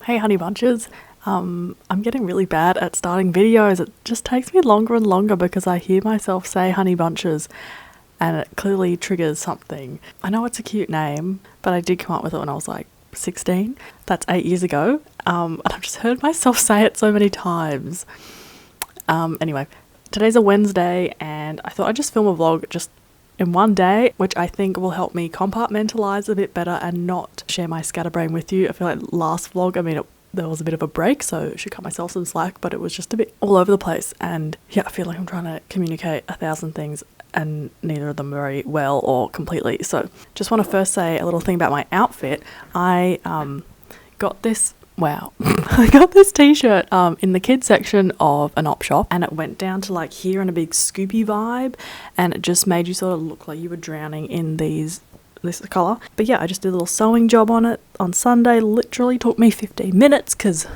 Hey honey bunches, I'm getting really bad at starting videos. It just takes me longer and longer because I hear myself say honey bunches and it clearly triggers something. I know it's a cute name, but I did come up with it when I was like 16. That's 8 years ago. And I've just heard myself say it so many times. Anyway, today's a Wednesday and I thought I'd just film a vlog just in one day, which I think will help me compartmentalize a bit better and not share my scatterbrain with you. I feel like last vlog, there was a bit of a break, so I should cut myself some slack, but it was just a bit all over the place. And yeah, I feel like I'm trying to communicate 1,000 things and neither of them very well or completely. So just want to first say a little thing about my outfit. I got this I got this t-shirt in the kids section of an op shop, and it went down to like here in a big scoopy vibe, and it just made you sort of look like you were drowning in this colour. But yeah, I just did a little sewing job on it on Sunday. Literally took me 15 minutes because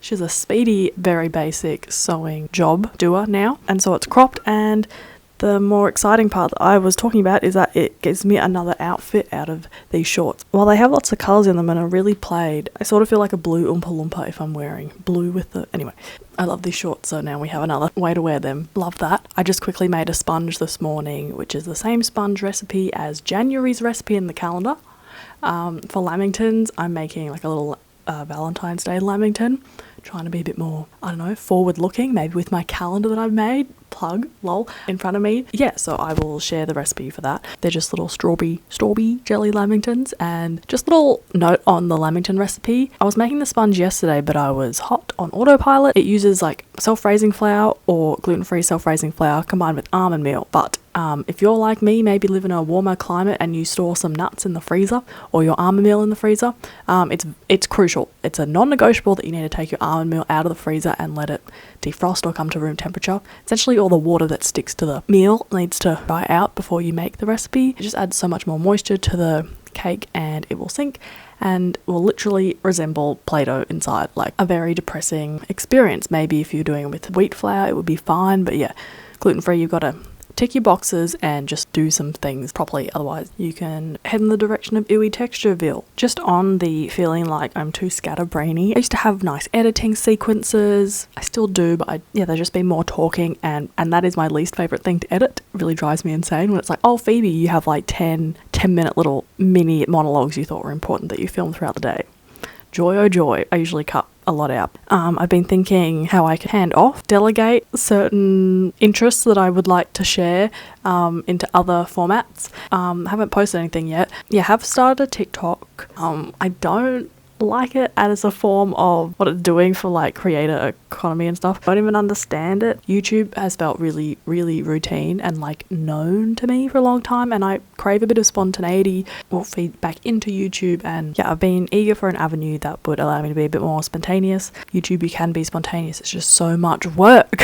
she's a speedy, very basic sewing job doer now. And so it's cropped, and the more exciting part that I was talking about is that it gives me another outfit out of these shorts. While they have lots of colours in them and are really plaid, I sort of feel like a blue Oompa Loompa if I'm wearing blue with the... Anyway, I love these shorts, so now we have another way to wear them. Love that. I just quickly made a sponge this morning, which is the same sponge recipe as January's recipe in the calendar. For lamingtons, I'm making like a little Valentine's Day lamington. Trying to be a bit more, forward looking, maybe with my calendar that I've made, in front of me. Yeah, so I will share the recipe for that. They're just little strawberry jelly lamingtons. And just a little note on the lamington recipe. I was making the sponge yesterday, but I was hot on autopilot. It uses like self-raising flour or gluten-free self-raising flour combined with almond meal. But if you're like me, maybe live in a warmer climate and you store some nuts in the freezer or your almond meal in the freezer, it's crucial. It's a non-negotiable that you need to take your almond meal out of the freezer and let it defrost or come to room temperature. Essentially all the water that sticks to the meal needs to dry out before you make the recipe. It just adds so much more moisture to the cake and it will sink and will literally resemble Play-Doh inside. Like a very depressing experience. Maybe if you're doing it with wheat flour it would be fine, but yeah, gluten-free, you've got to tick your boxes and just do some things properly, otherwise you can head in the direction of ooey textureville. Just on the feeling like I'm too scatterbrainy, I used to have nice editing sequences. I still do, but there's just been more talking, and that is my least favourite thing to edit. It really drives me insane when it's like, oh Phoebe, you have like 10-minute little mini monologues you thought were important that you filmed throughout the day. Joy oh joy. I usually cut a lot out. I've been thinking how I can hand off, delegate certain interests that I would like to share into other formats. Haven't posted anything yet. Yeah, have started a TikTok. I don't like it as a form of what it's doing for like creator economy and stuff. I don't even understand it. YouTube has felt really, really routine and like known to me for a long time, and I crave a bit of spontaneity or feed back into YouTube. And yeah, I've been eager for an avenue that would allow me to be a bit more spontaneous. YouTube, you can be spontaneous, it's just so much work.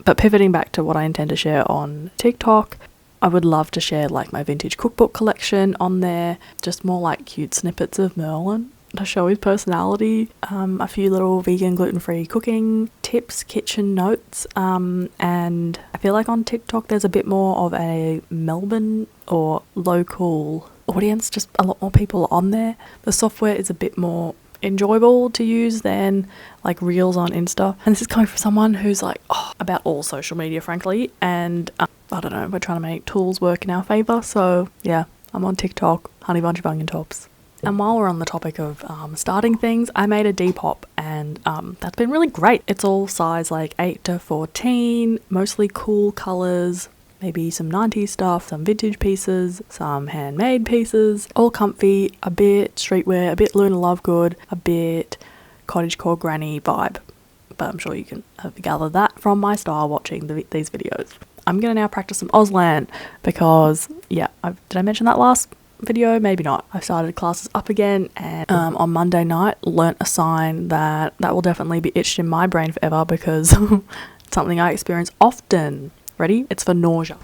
But pivoting back to what I intend to share on TikTok, I would love to share like my vintage cookbook collection on there, just more like cute snippets of Merlin to show his personality, a few little vegan gluten-free cooking tips, kitchen notes, and I feel like on TikTok there's a bit more of a Melbourne or local audience, just a lot more people on there. The software is a bit more enjoyable to use than like Reels on Insta, and this is coming from someone who's like about all social media frankly, and I don't know, we're trying to make tools work in our favour. So yeah, I'm on TikTok, Honeybunch of onion tops. And while we're on the topic of starting things, I made a Depop, and that's been really great. It's all size like 8 to 14, mostly cool colours, maybe some 90s stuff, some vintage pieces, some handmade pieces, all comfy, a bit streetwear, a bit Luna Lovegood, a bit cottagecore granny vibe. But I'm sure you can gather that from my style watching these videos. I'm going to now practice some Auslan because, yeah, did I mention that last video? Maybe not. I've started classes up again, and on Monday night learnt a sign that will definitely be itched in my brain forever because it's something I experience often. Ready? It's for nausea.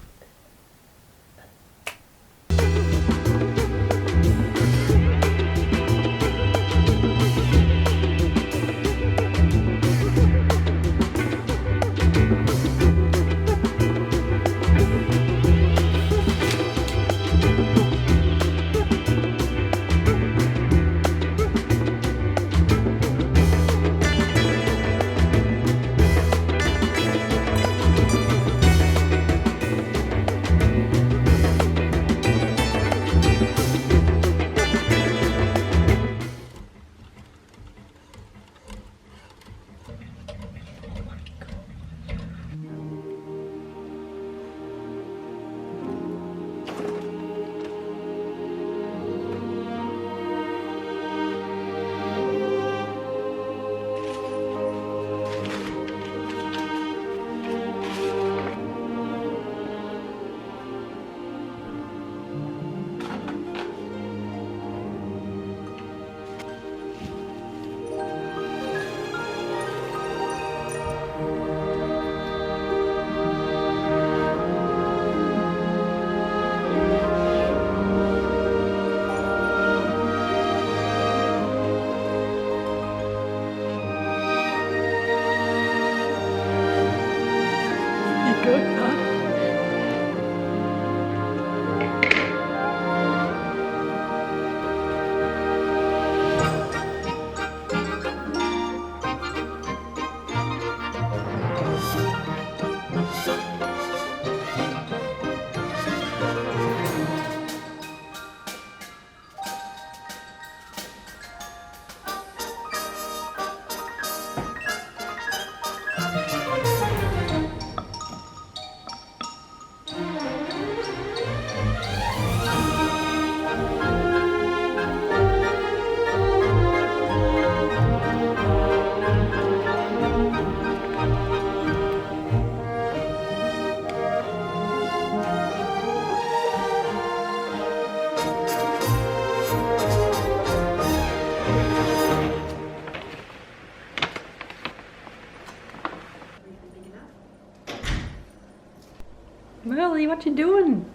Merly, what you doing?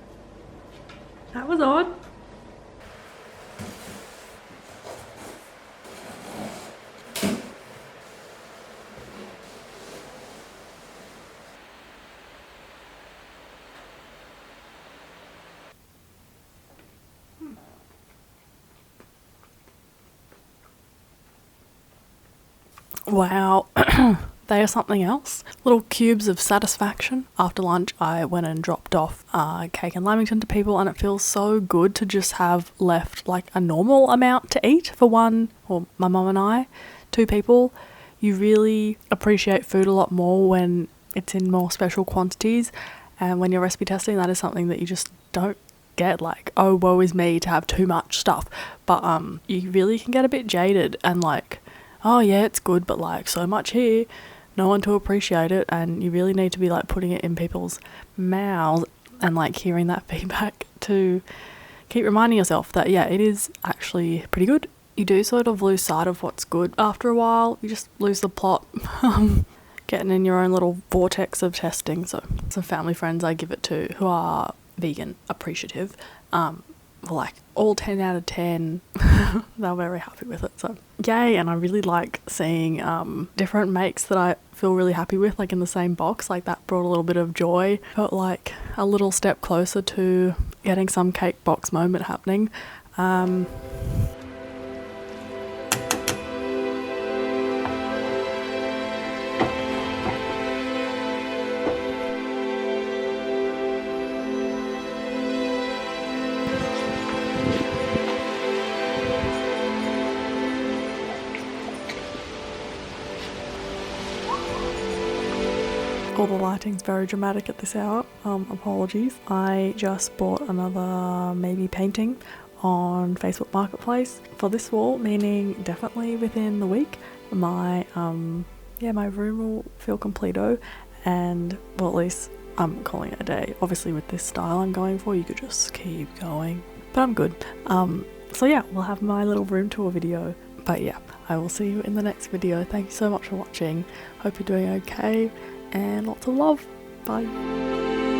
That was odd. Wow. They are something else. Little cubes of satisfaction. After lunch, I went and dropped off cake and lamington to people, and it feels so good to just have left like a normal amount to eat for one, or my mum and I, 2 people. You really appreciate food a lot more when it's in more special quantities, and when you're recipe testing, that is something that you just don't get, like, oh, woe is me to have too much stuff. But you really can get a bit jaded and like, oh yeah, it's good, but like so much here, no one to appreciate it, and you really need to be like putting it in people's mouths and like hearing that feedback to keep reminding yourself that yeah, it is actually pretty good. You do sort of lose sight of what's good after a while. You just lose the plot. Getting in your own little vortex of testing. So some family friends I give it to who are vegan appreciative, like all 10 out of 10. They're very happy with it, so yay. And I really like seeing different makes that I feel really happy with, like in the same box. Like that brought a little bit of joy. Felt like a little step closer to getting some cake box moment happening. All the lighting's very dramatic at this hour. Apologies. I just bought another maybe painting on Facebook Marketplace for this wall, meaning definitely within the week my my room will feel completo, and well, at least I'm calling it a day. Obviously with this style I'm going for, you could just keep going, but I'm good. So yeah, we'll have my little room tour video. But yeah, I will see you in the next video. Thank you so much for watching. Hope you're doing okay, and lots of love. Bye.